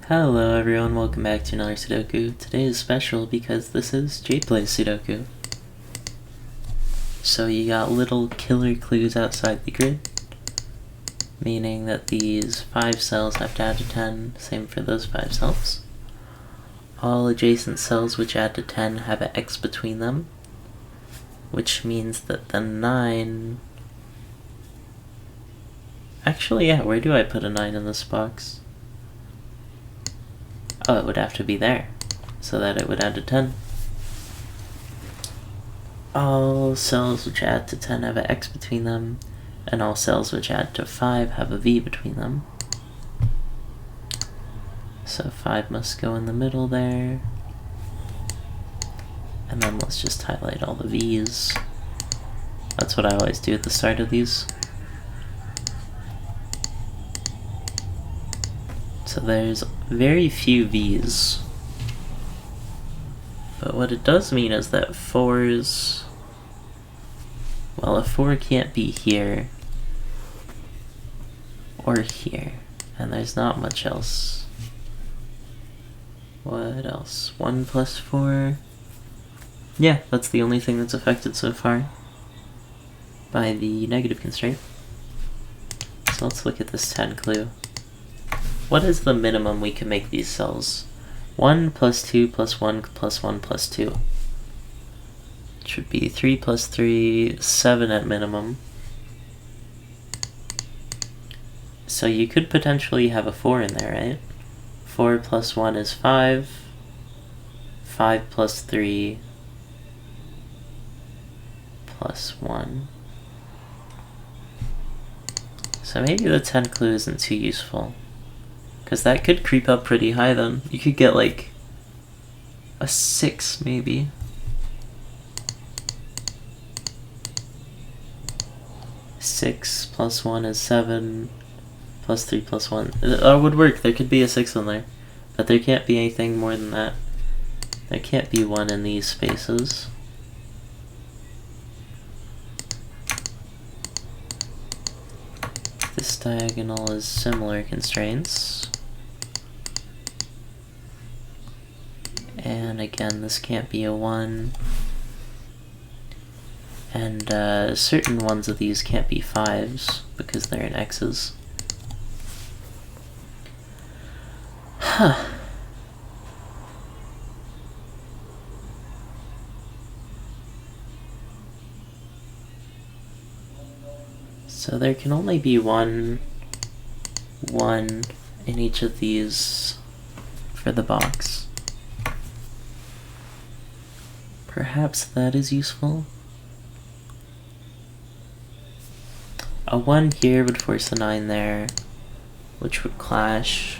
Hello everyone, welcome back to another Sudoku. Today is special because this is Jplay Sudoku. So you got little killer clues outside the grid, meaning that these 5 cells have to add to 10, same for those 5 cells. All adjacent cells which add to 10 have an X between them, which means that the 9... Actually, yeah, where do I put a 9 in this box? Oh, it would have to be there, so that it would add to 10. All cells which add to 10 have an X between them, and all cells which add to 5 have a V between them. So 5 must go in the middle there. And then let's just highlight all the V's. That's what I always do at the start of these. So there's very few V's. But what it does mean is that 4's... Well, a 4 can't be here or here, and there's not much else. What else? 1 plus 4? Yeah, that's the only thing that's affected so far by the negative constraint. So let's look at this 10 clue. What is the minimum we can make these cells? 1 plus 2 plus 1 plus 1 plus 2. It should be 3 plus 3, 7 at minimum. So you could potentially have a 4 in there, right? 4 plus 1 is 5. 5 plus 3 plus 1. So maybe the 10 clue isn't too useful, because that could creep up pretty high then. You could get like a 6 maybe. Six plus 1 is 7, plus 3 plus 1. It would work, there could be a 6 in there. But there can't be anything more than that. There can't be 1 in these spaces. This diagonal is similar constraints. And again, this can't be a 1. And certain ones of these can't be 5s because they're in X's. Huh. So there can only be one in each of these for the box. Perhaps that is useful. A 1 here would force a 9 there, which would clash.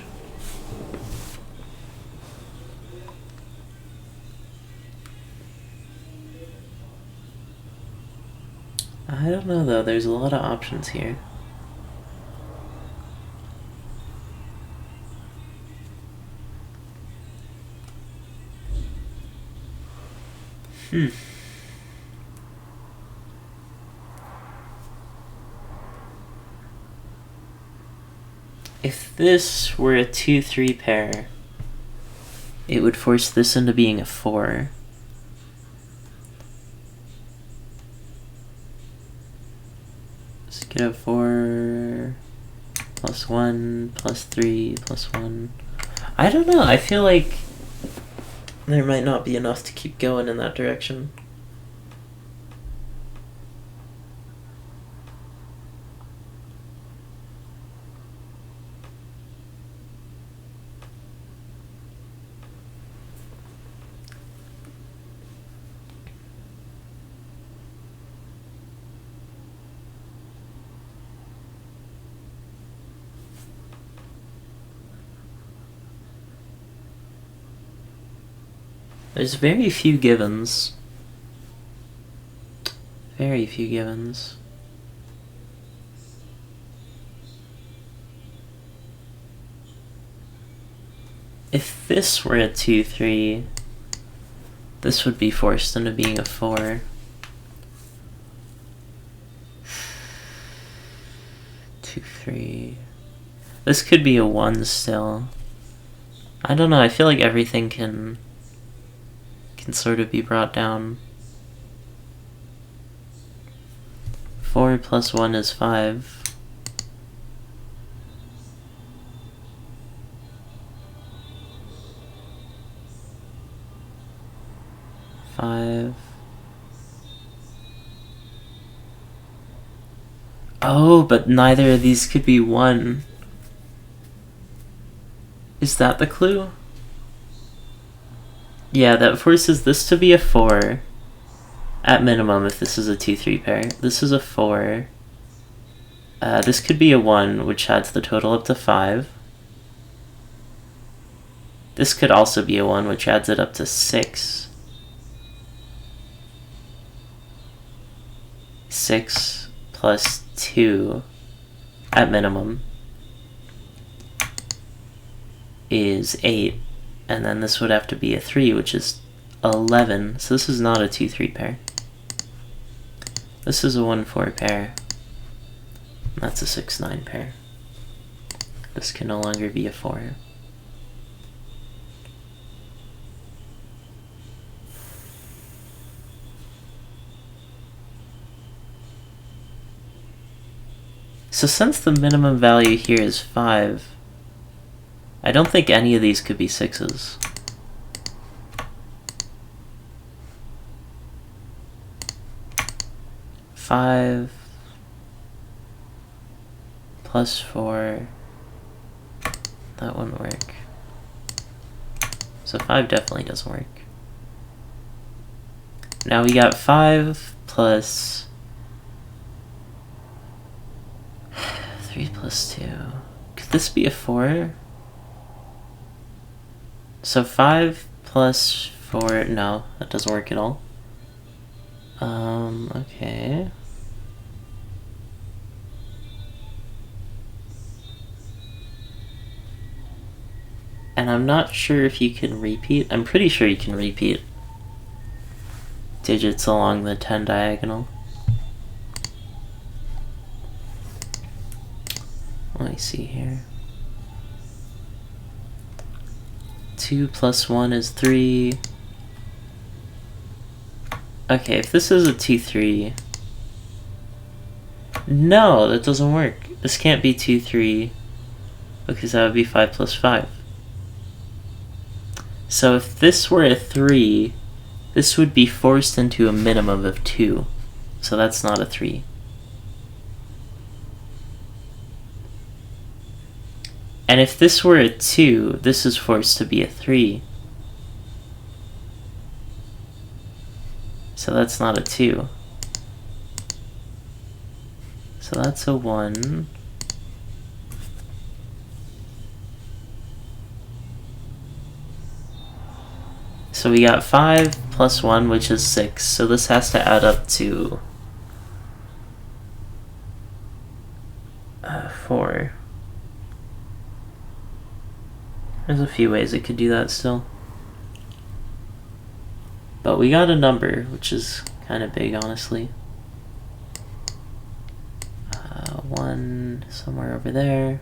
I don't know though, there's a lot of options here. If this were a 2-3 pair, it would force this into being a 4. Let's get a 4 plus 1 plus 3 plus 1. I don't know, I feel like there might not be enough to keep going in that direction. There's very few givens. Very few givens. If this were a 2-3, this would be forced into being a 4. 2, 3. This could be a 1 still. I don't know, I feel like everything can sort of be brought down. 4 plus 1 is 5. Oh, but neither of these could be 1. Is that the clue? Yeah, that forces this to be a 4. At minimum, if this is a 2-3 pair. This is a 4. This could be a 1, which adds the total up to 5. This could also be a 1, which adds it up to 6. 6 plus 2, at minimum, is 8. And then this would have to be a 3, which is 11. So this is not a 2-3 pair. This is a 1-4 pair. And that's a 6-9 pair. This can no longer be a 4. So since the minimum value here is 5, I don't think any of these could be 6s. Five plus 4, that wouldn't work. So 5 definitely doesn't work. Now we got 5 plus 3 plus 2. Could this be a 4? So 5 plus 4, no, that doesn't work at all. Okay. And I'm not sure if you can repeat. I'm pretty sure you can repeat digits along the 10 diagonal. Let me see here. 2 plus 1 is 3. Okay, if this is a 2-3... No, that doesn't work. This can't be 2-3, because that would be 5 plus 5. So if this were a 3, this would be forced into a minimum of 2. So that's not a 3. And if this were a 2, this is forced to be a 3. So that's not a 2. So that's a 1. So we got 5 plus 1, which is 6. So this has to add up to 4. There's a few ways it could do that still. But we got a number, which is kind of big, honestly. 1 somewhere over there.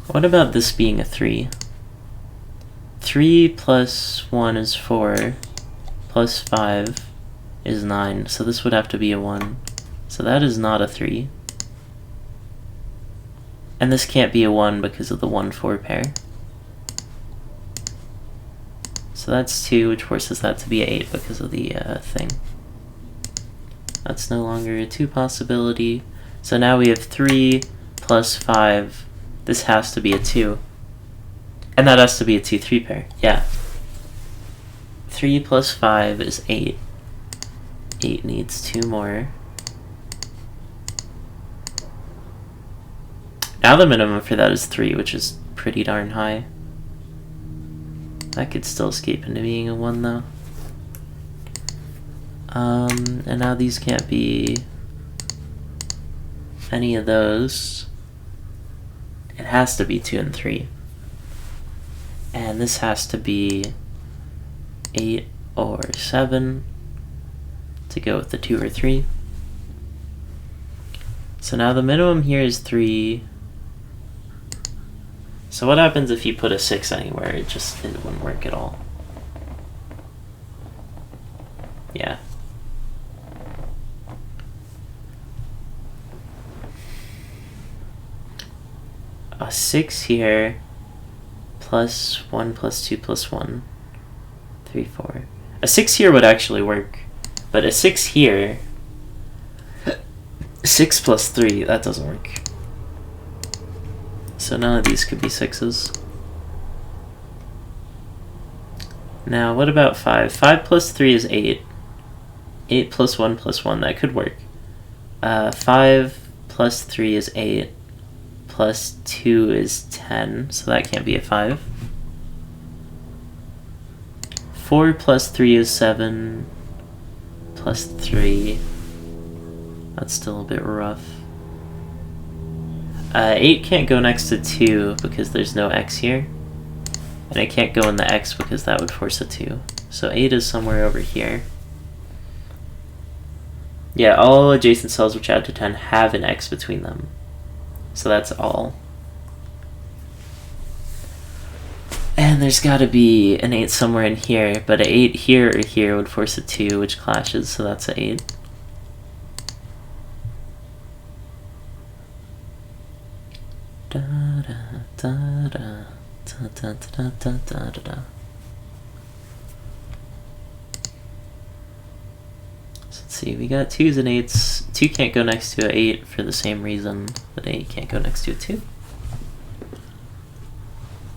What about this being a 3? 3 plus 1 is 4, plus 5 is 9, so this would have to be a 1. So that is not a 3. And this can't be a 1 because of the 1-4 pair. So that's 2, which forces that to be 8 because of the thing. That's no longer a 2 possibility. So now we have 3 plus 5. This has to be a 2. And that has to be a 2-3 pair. Yeah. 3 plus 5 is 8. 8 needs 2 more. Now the minimum for that is 3, which is pretty darn high. That could still escape into being a 1, though. And now these can't be any of those. It has to be 2 and 3. And this has to be 8 or 7. to go with the 2 or 3. So now the minimum here is 3. So what happens if you put a 6 anywhere? It wouldn't work at all. Yeah. A 6 here, plus 1 plus 2 plus 1, 3, 4. A 6 here would actually work, but a 6 here, 6 plus 3, that doesn't work. So none of these could be 6s. Now what about 5? 5 plus 3 is 8. 8 plus 1 plus 1, that could work. 5 plus 3 is 8. Plus 2 is 10, so that can't be a 5. 4 plus 3 is 7. Plus 3. That's still a bit rough. 8 can't go next to 2 because there's no x here. And it can't go in the x because that would force a 2. So 8 is somewhere over here. Yeah, all adjacent cells which add to 10 have an x between them. So that's all. And there's got to be an 8 somewhere in here, but an 8 here or here would force a 2, which clashes, so that's an 8. Da da da da da da da da da da. So let's see, we got 2s and 8s. 2 can't go next to an 8 for the same reason that 8 can't go next to a 2.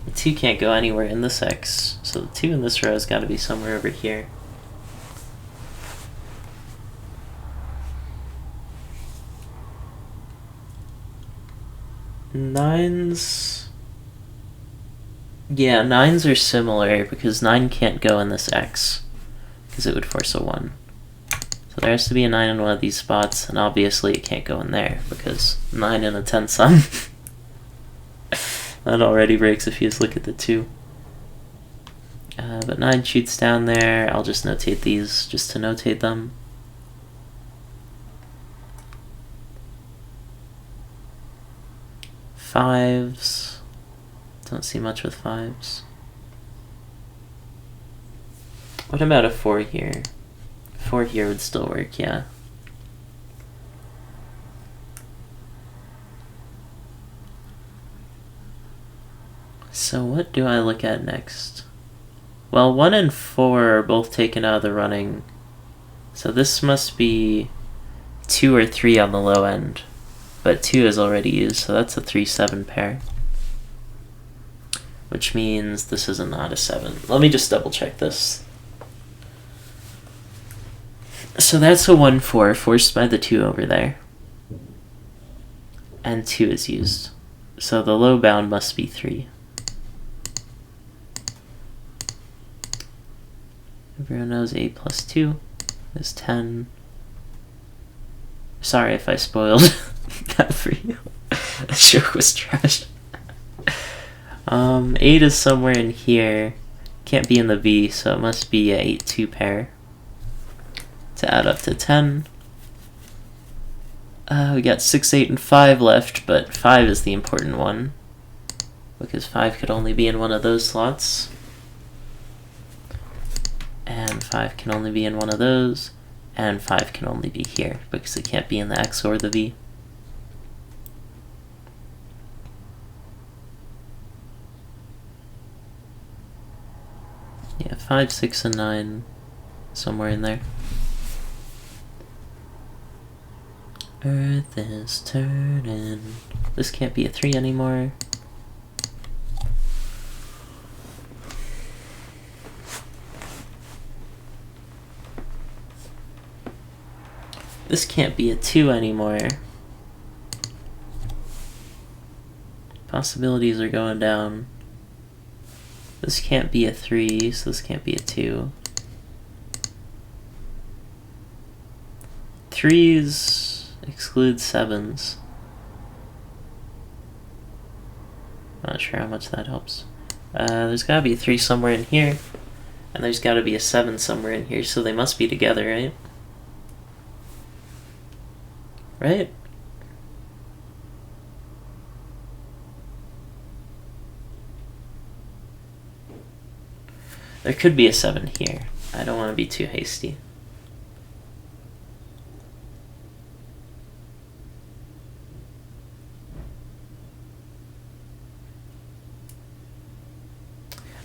The 2 can't go anywhere in this x, so the 2 in this row has got to be somewhere over here. Nines... Yeah, 9s are similar because 9 can't go in this x because it would force a 1. So there has to be a 9 in one of these spots, and obviously it can't go in there because 9 in a 10 sum. That already breaks if you just look at the 2. But 9 shoots down there. I'll just notate these just to notate them. Fives. Don't see much with 5s. What about a 4 here? 4 here would still work, yeah. So what do I look at next? Well, 1 and 4 are both taken out of the running. So this must be 2 or 3 on the low end. But 2 is already used, so that's a 3-7 pair. Which means this is not a 7. Let me just double check this. So that's a 1-4, forced by the 2 over there. And 2 is used. So the low bound must be 3. Everyone knows 8 plus 2 is 10. Sorry if I spoiled that for you. That joke was trash. 8 is somewhere in here. Can't be in the V, so it must be a 8-2 pair to add up to 10. We got 6, 8, and 5 left, but 5 is the important one because 5 could only be in one of those slots. And 5 can only be in one of those, and 5 can only be here because it can't be in the X or the V. Yeah, 5, 6, and 9, somewhere in there. Earth is turning. This can't be a 3 anymore. This can't be a 2 anymore. Possibilities are going down. This can't be a 3, so this can't be a 2. 3s exclude 7s. Not sure how much that helps. There's gotta be a 3 somewhere in here, and there's gotta be a 7 somewhere in here, so they must be together, right? right? There could be a 7 here. I don't want to be too hasty.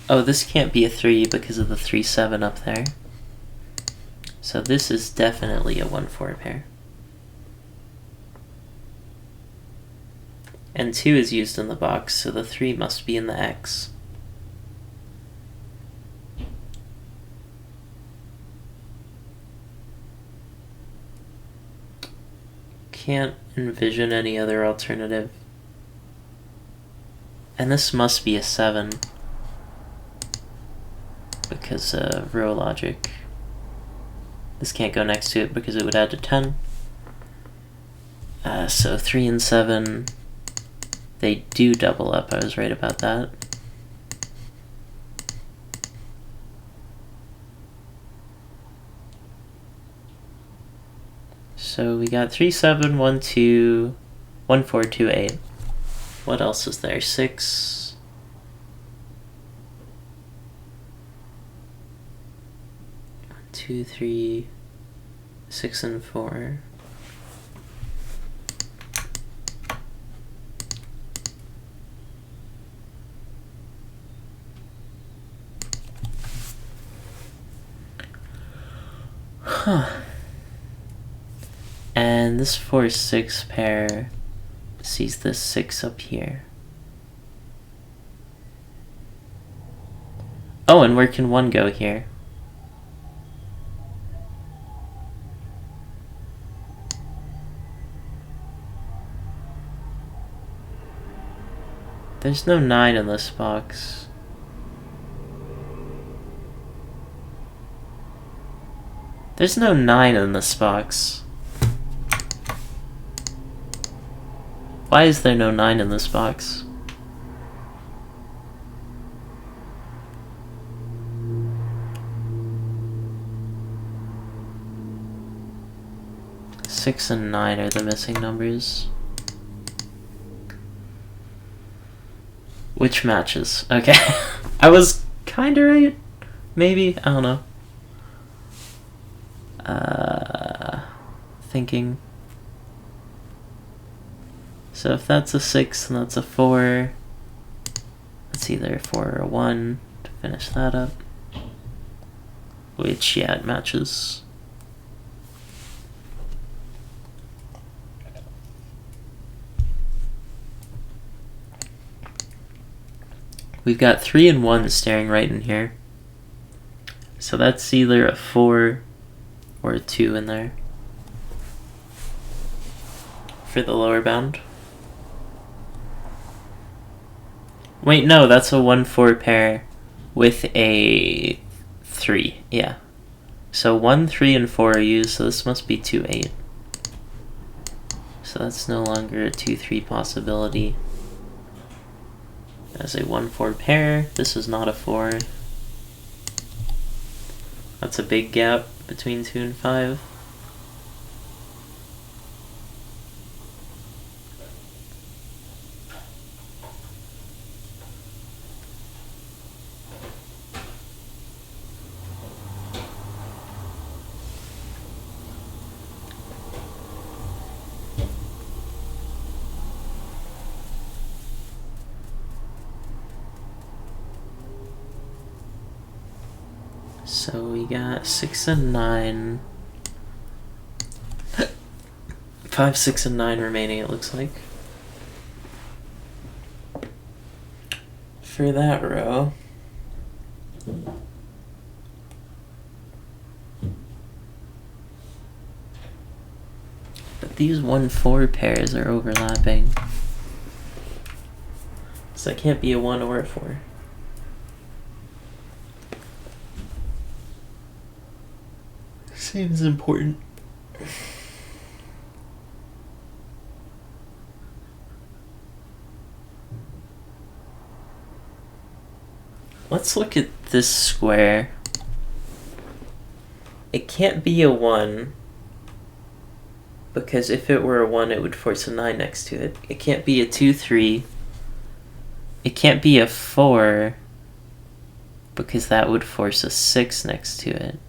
Oh, this can't be a 3 because of the 3-7 up there. So this is definitely a 1-4 pair. And 2 is used in the box, so the 3 must be in the X. Can't envision any other alternative. And this must be a 7. Because row logic. This can't go next to it because it would add to 10. So 3 and 7, they do double up. I was right about that. So we got 3, 7, 1, 2, 1, 4, 2, 8. What else is there? 6. 2, 3, 6, and 4. Huh. And this 4-6 pair sees this 6 up here. Oh, and where can 1 go here? There's no 9 in this box. There's no 9 in this box. Why is there no 9 in this box? Six and 9 are the missing numbers. Which matches? Okay. I was kinda right. Maybe? I don't know. Thinking. So if that's a 6 and that's a 4, it's either a 4 or a 1 to finish that up. Which, yeah, it matches. We've got 3 and 1 staring right in here. So that's either a 4 or a 2 in there for the lower bound. Wait, no, that's a 1-4 pair with a 3, yeah. So 1, 3, and 4 are used, so this must be 2, 8. So that's no longer a 2, 3 possibility. As a 1-4 pair, this is not a 4. That's a big gap between 2 and 5. So we got 6 and 9. 5, 6, and 9 remaining, it looks like. For that row. But these 1-4 pairs are overlapping. So it can't be a 1 or a 4. Seems important. Let's look at this square. It can't be a 1 Because if it were a 1, it would force a 9 next to it. It can't be a 2, 3. It can't be a 4, because that would force a 6 next to it.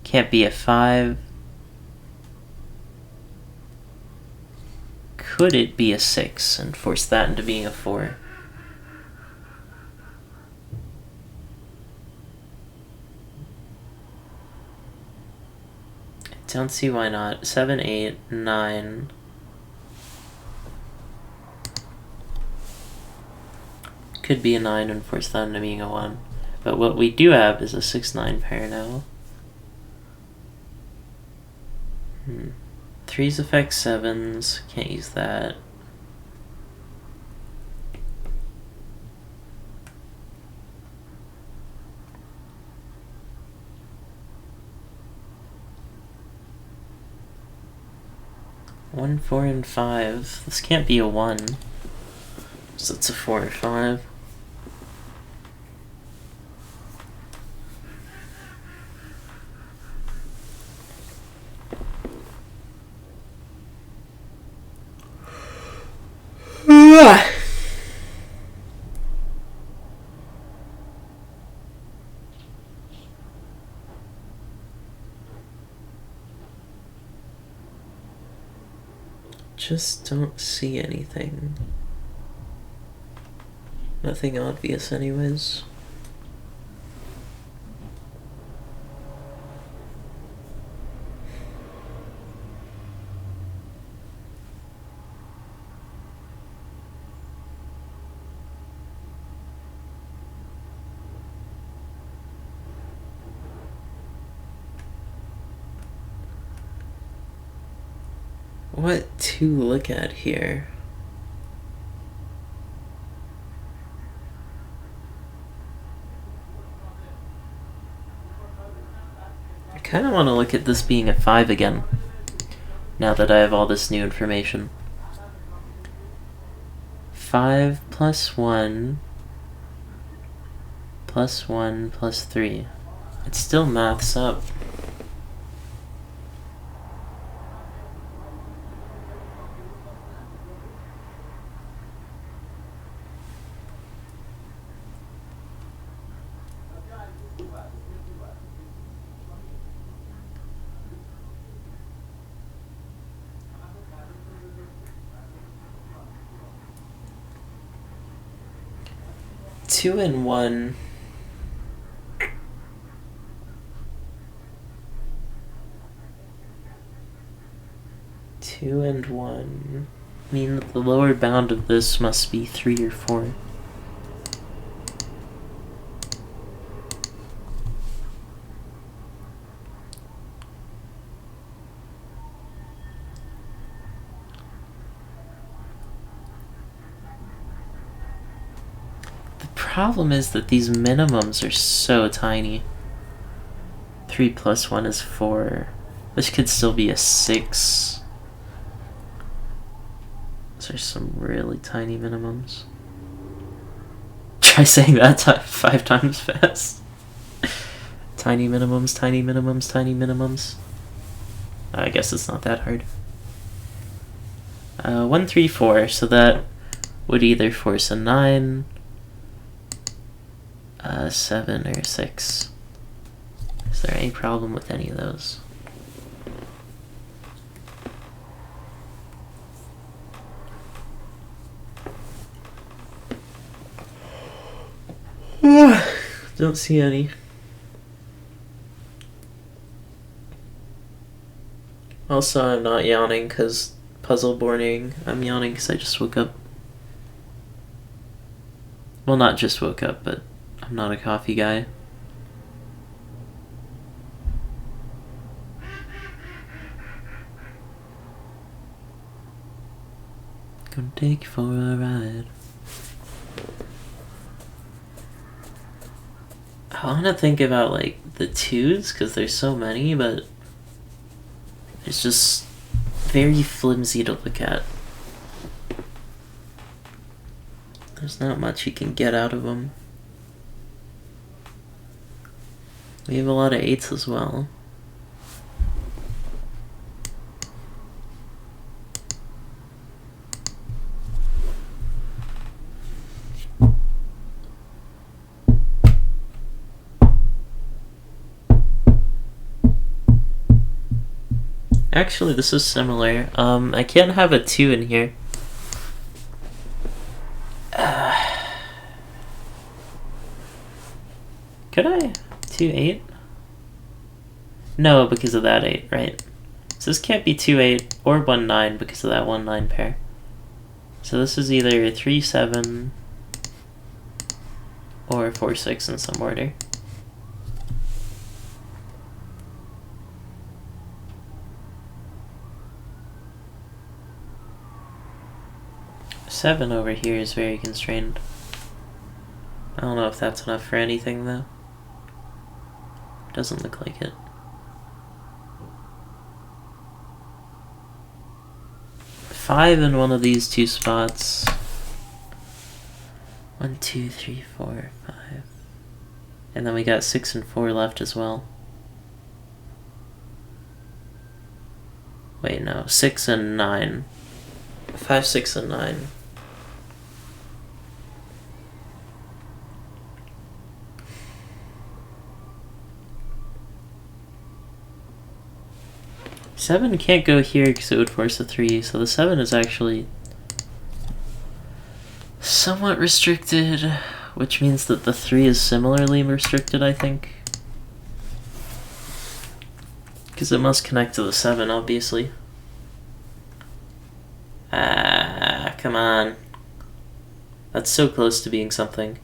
Can't be a 5. Could it be a 6 and force that into being a 4? I don't see why not. 7, 8, 9. Could be a 9 and force that into being a 1. But what we do have is a 6-9 pair now. 3s affect 7s. Can't use that. One, 4, and 5. This can't be a 1. So it's a 4 or 5. Just don't see anything. Nothing obvious anyways. What to look at here? I kind of want to look at this being a 5 again, now that I have all this new information. 5 plus 1 plus 1 plus 3. It still maths up. Two and 1. Two and 1 mean that the lower bound of this must be 3 or 4. The problem is that these minimums are so tiny. 3 plus 1 is 4. This could still be a 6. Those are some really tiny minimums. Try saying that 5 times fast. Tiny minimums, tiny minimums, tiny minimums. I guess it's not that hard. 1, 3, 4, so that would either force a 9, 7, or 6. Is there any problem with any of those? Don't see any. Also, I'm not yawning because puzzle boarding. I'm yawning because I just woke up. Well, not just woke up, but I'm not a coffee guy. Gonna take you for a ride. I want to think about like the 2s because there's so many, but it's just very flimsy to look at. There's not much you can get out of them. We have a lot of 8s as well. Actually, this is similar. I can't have a 2 in here. Could I? 2, 8? No, because of that 8, right? So this can't be 2, 8 or 1, 9 because of that 1, 9 pair. So this is either 3, 7 or 4, 6 in some order. Seven over here is very constrained. I don't know if that's enough for anything though. Doesn't look like it. Five in one of these two spots. 1, 2, 3, 4, 5. And then we got 6 and 4 left as well. Wait, no. 6 and 9. 5, 6, and 9. Seven can't go here because it would force a 3, so the 7 is actually somewhat restricted, which means that the 3 is similarly restricted, I think. Because it must connect to the 7, obviously. Ah, come on. That's so close to being something.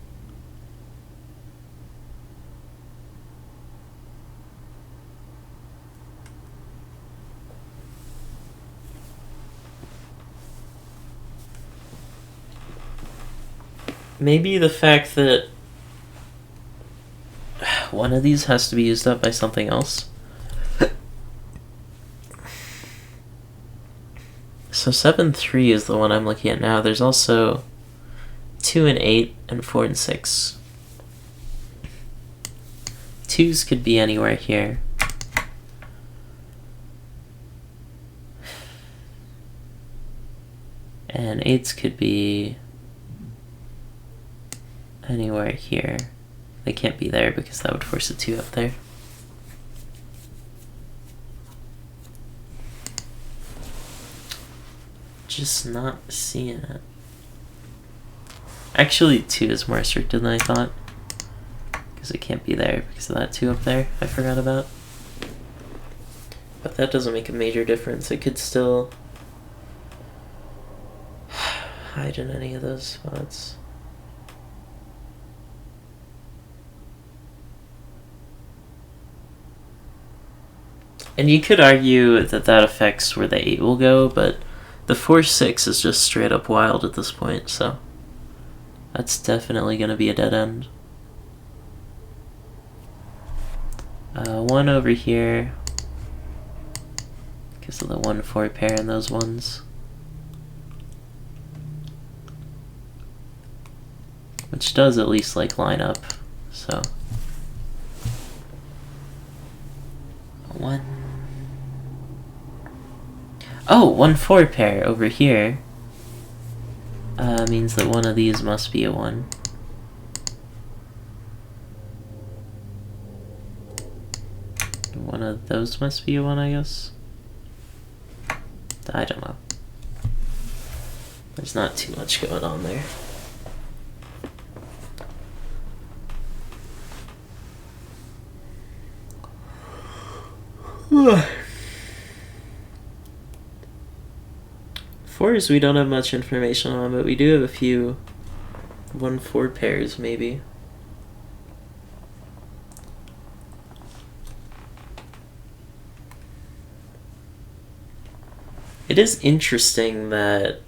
Maybe the fact that one of these has to be used up by something else. So 7, 3 is the one I'm looking at now. There's also 2 and 8 and 4 and 6. 2s could be anywhere here. And 8s could be anywhere here. They can't be there because that would force a 2 up there. Just not seeing it. Actually, 2 is more restricted than I thought. Because it can't be there because of that 2 up there I forgot about. But that doesn't make a major difference. It could still hide in any of those spots. And you could argue that that affects where the 8 will go, but the 4, 6 is just straight up wild at this point, so that's definitely going to be a dead end. 1 over here, because of the 1, 4 pair and those ones. Which does at least like line up, so. 1. Oh, 1, 4 pair over here means that one of these must be a 1. One of those must be a 1, I guess. I don't know. There's not too much going on there. Fours we don't have much information on, but we do have a few 1, 4 pairs maybe. It is interesting that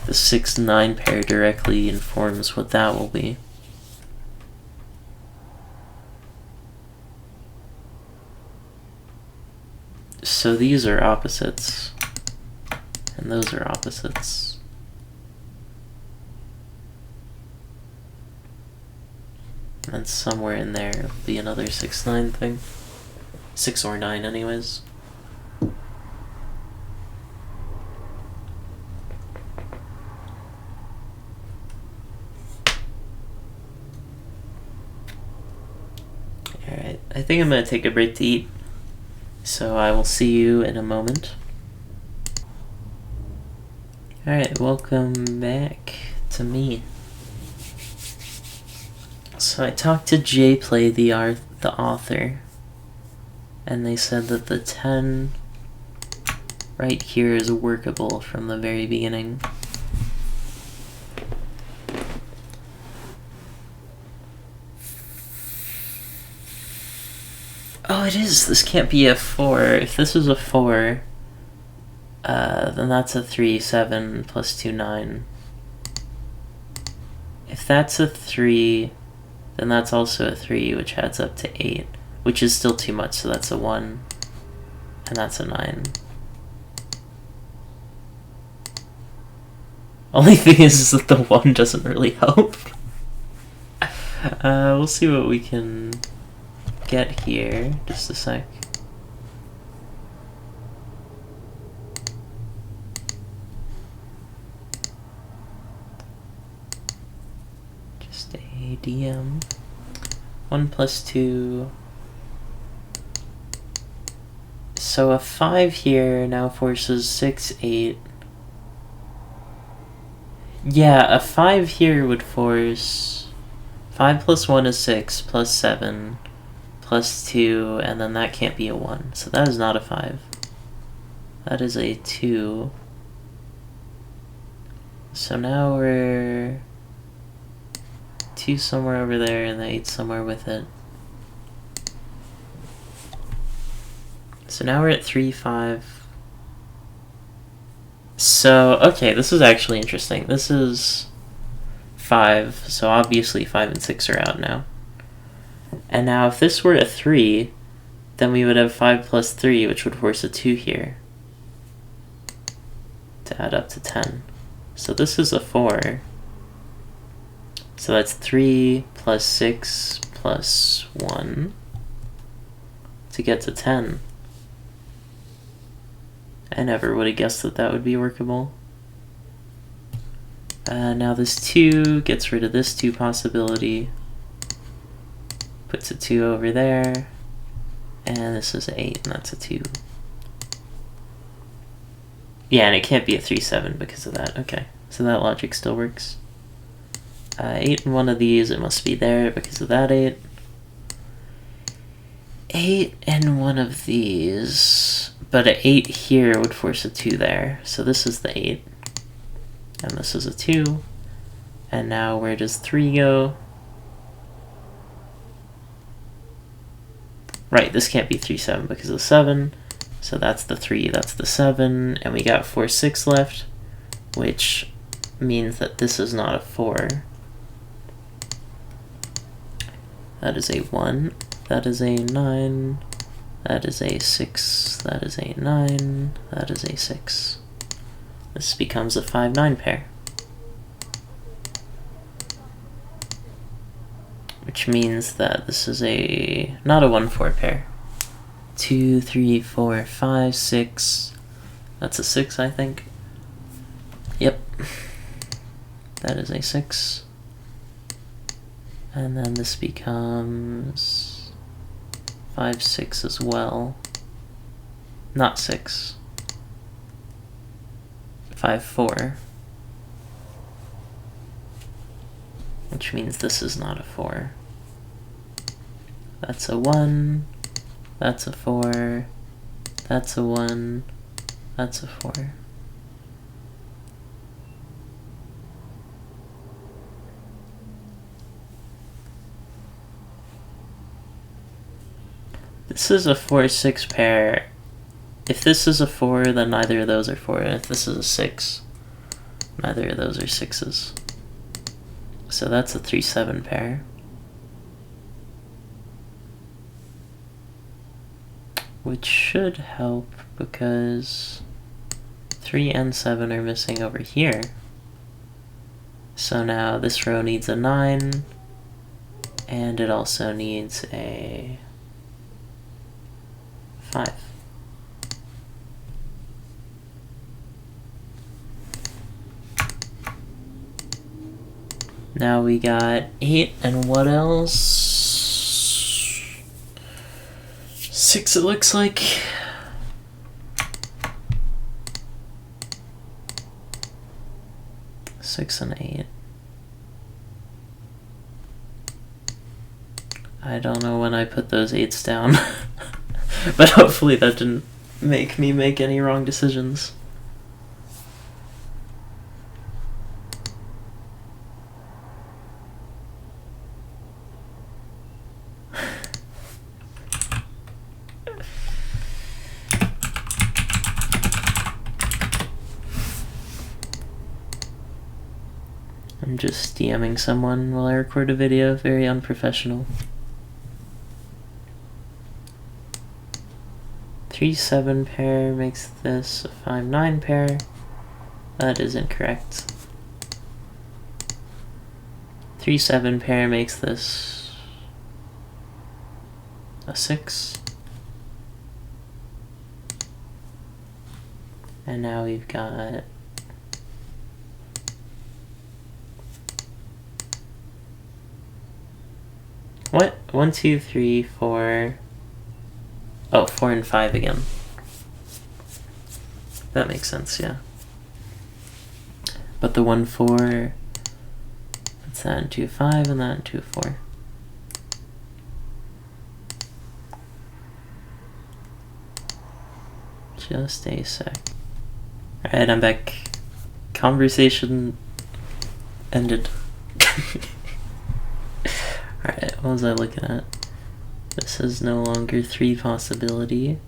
the 6, 9 pair directly informs what that will be. So these are opposites, and those are opposites. And somewhere in there will be another 6, 9 thing. 6 or 9 anyways. Alright, I think I'm gonna take a break to eat. So I will see you in a moment. Alright, welcome back to me. So I talked to Jplay, the author, and they said that the 10 right here is workable from the very beginning. Oh, it is! This can't be a 4. If this is a 4, then that's a 3, 7, plus 2, 9. If that's a 3, then that's also a 3, which adds up to 8, which is still too much, so that's a 1, and that's a 9. Only thing is that the 1 doesn't really help. We'll see what we can get here. Just a sec. Just a DM. 1 plus 2. So a 5 here now forces 6, 8. Yeah, a 5 here would force 5 plus 1 is 6, plus 7, plus 2, and then that can't be a 1. So that is not a 5. That is a 2. So now we're 2 somewhere over there, and the 8 somewhere with it. So now we're at 3, 5. So, okay, this is actually interesting. This is 5, so obviously 5 and 6 are out now. And now if this were a 3, then we would have 5 plus 3, which would force a 2 here to add up to 10. So this is a 4. So that's 3 plus 6 plus 1 to get to 10. I never would have guessed that that would be workable. Now this 2 gets rid of this 2 possibility. Puts a 2 over there. And this is an 8, and that's a 2. Yeah, and it can't be a 3, 7 because of that. Okay, so that logic still works. 8 in one of these, it must be there because of that 8. 8 in one of these, but an 8 here would force a 2 there. So this is the 8, and this is a 2. And now where does 3 go? Right, this can't be 3, 7 because of 7. So that's the 3, that's the 7, and we got 4, 6 left, which means that this is not a 4. That is a 1, that is a 9, that is a 6, that is a 9, that is a 6. This becomes a 5, 9 pair. Which means that this is not a 1, 4 pair. 2, 3, 4, 5, 6. That's a 6, I think. Yep. That is a 6. And then this becomes 5, 6 as well. Not 6. 5, 4. Which means this is not a 4. That's a 1. That's a 4. That's a 1. That's a 4. This is a 4, 6 pair. If this is a 4, then neither of those are 4. And if this is a 6, neither of those are 6s. So that's a 3, 7 pair. Which should help because 3 and 7 are missing over here. So now this row needs a 9, and it also needs a 5. Now we got 8, and what else? 6 it looks like. 6 and 8. I don't know when I put those 8s down, but hopefully that didn't make me make any wrong decisions. I'm just DMing someone while I record a video, very unprofessional. 3-7 pair makes this a 5-9 pair. That is incorrect. 3-7 pair makes this a 6. And now we've got what? 1, 2, 3, 4. Oh, 4 and 5 again. That makes sense, yeah. But the 1, 4, that's that and 2, 5, and that and 2, 4. Just a sec. Alright, I'm back. Conversation ended. Alright, what was I looking at? This is no longer 3 possibility.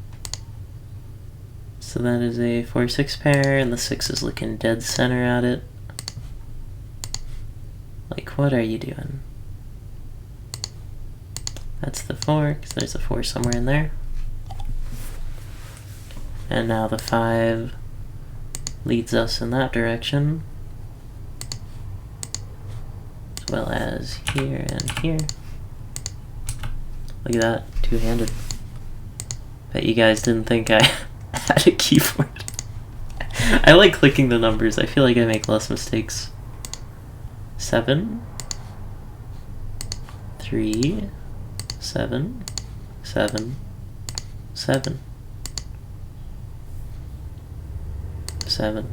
So that is a 4-6 pair, and the 6 is looking dead center at it. Like, what are you doing? That's the 4, because there's a 4 somewhere in there. And now the 5 leads us in that direction, as well as here and here. Look at that, two-handed. Bet you guys didn't think I had a keyboard. I like clicking the numbers, I feel like I make less mistakes. 7, 3, 7, 7, 7. 7,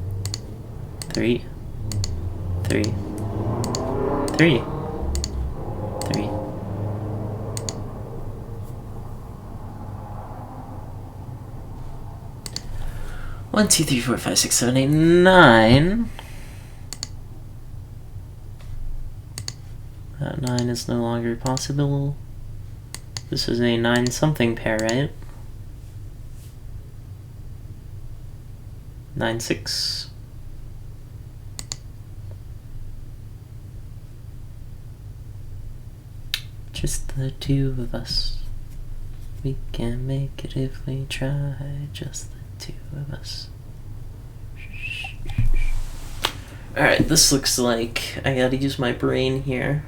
3, 3, 3, 3. 1, 2, 3, 4, 5, 6, 7, 8, 9. That 9 is no longer possible. This is a 9 something pair, right? 9, 6. Just the two of us. We can make it if we try. Just the two of us. Alright, this looks like I gotta use my brain here.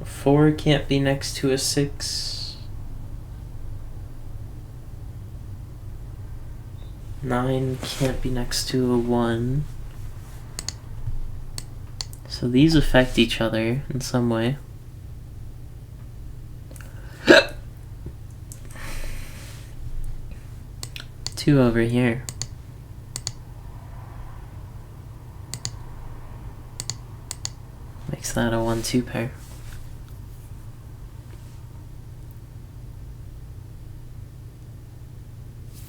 A 4 can't be next to a 6. 9 can't be next to a 1. So these affect each other in some way. Two over here. Makes that a 1-2 pair.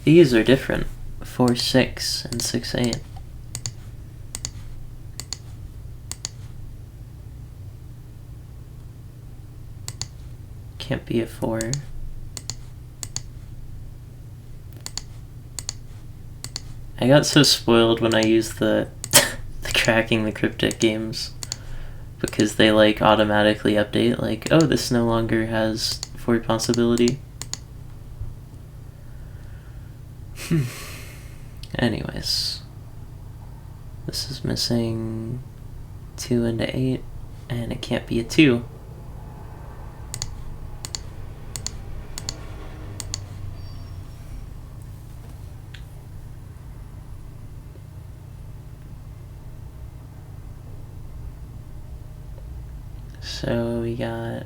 These are different. 4, 6, and 6, 8. Can't be a 4. I got so spoiled when I used the cracking the cryptic games, because they like automatically update, like, oh, this no longer has 4 possibility. Anyways, this is missing 2 into 8, and it can't be a 2. So we got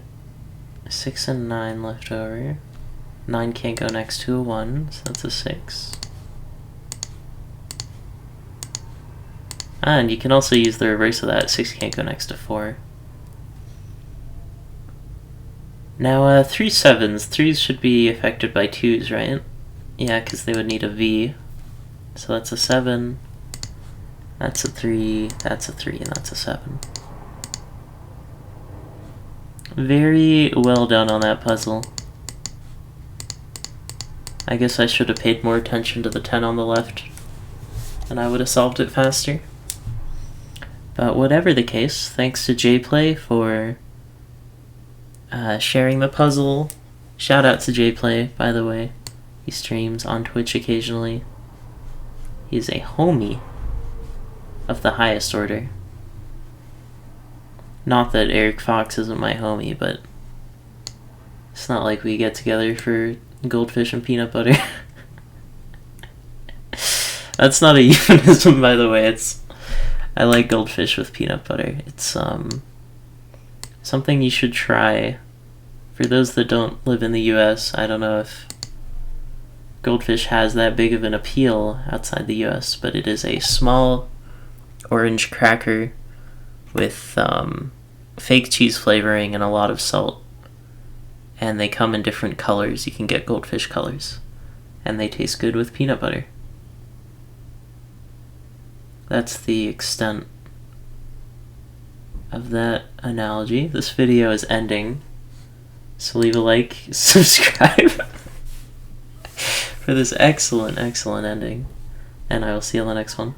6 and 9 left over. 9 can't go next to a 1, so that's a 6. And you can also use the reverse of that. 6 can't go next to 4. Now, 3 7s. 3s should be affected by 2s, right? Yeah, because they would need a V. So that's a 7. That's a 3. That's a 3, and that's a 7. Very well done on that puzzle. I guess I should have paid more attention to the 10 on the left, and I would have solved it faster. But whatever the case, thanks to Jplay for sharing the puzzle. Shout out to Jplay, by the way. He streams on Twitch occasionally. He's a homie of the highest order. Not that Eric Fox isn't my homie, but it's not like we get together for goldfish and peanut butter. That's not a euphemism, by the way. I like goldfish with peanut butter. It's something you should try. For those that don't live in the US, I don't know if goldfish has that big of an appeal outside the US, but it is a small orange cracker with fake cheese flavoring and a lot of salt. And they come in different colors. You can get goldfish colors. And they taste good with peanut butter. That's the extent of that analogy. This video is ending, so leave a like, subscribe for this excellent, excellent ending, and I will see you on the next one.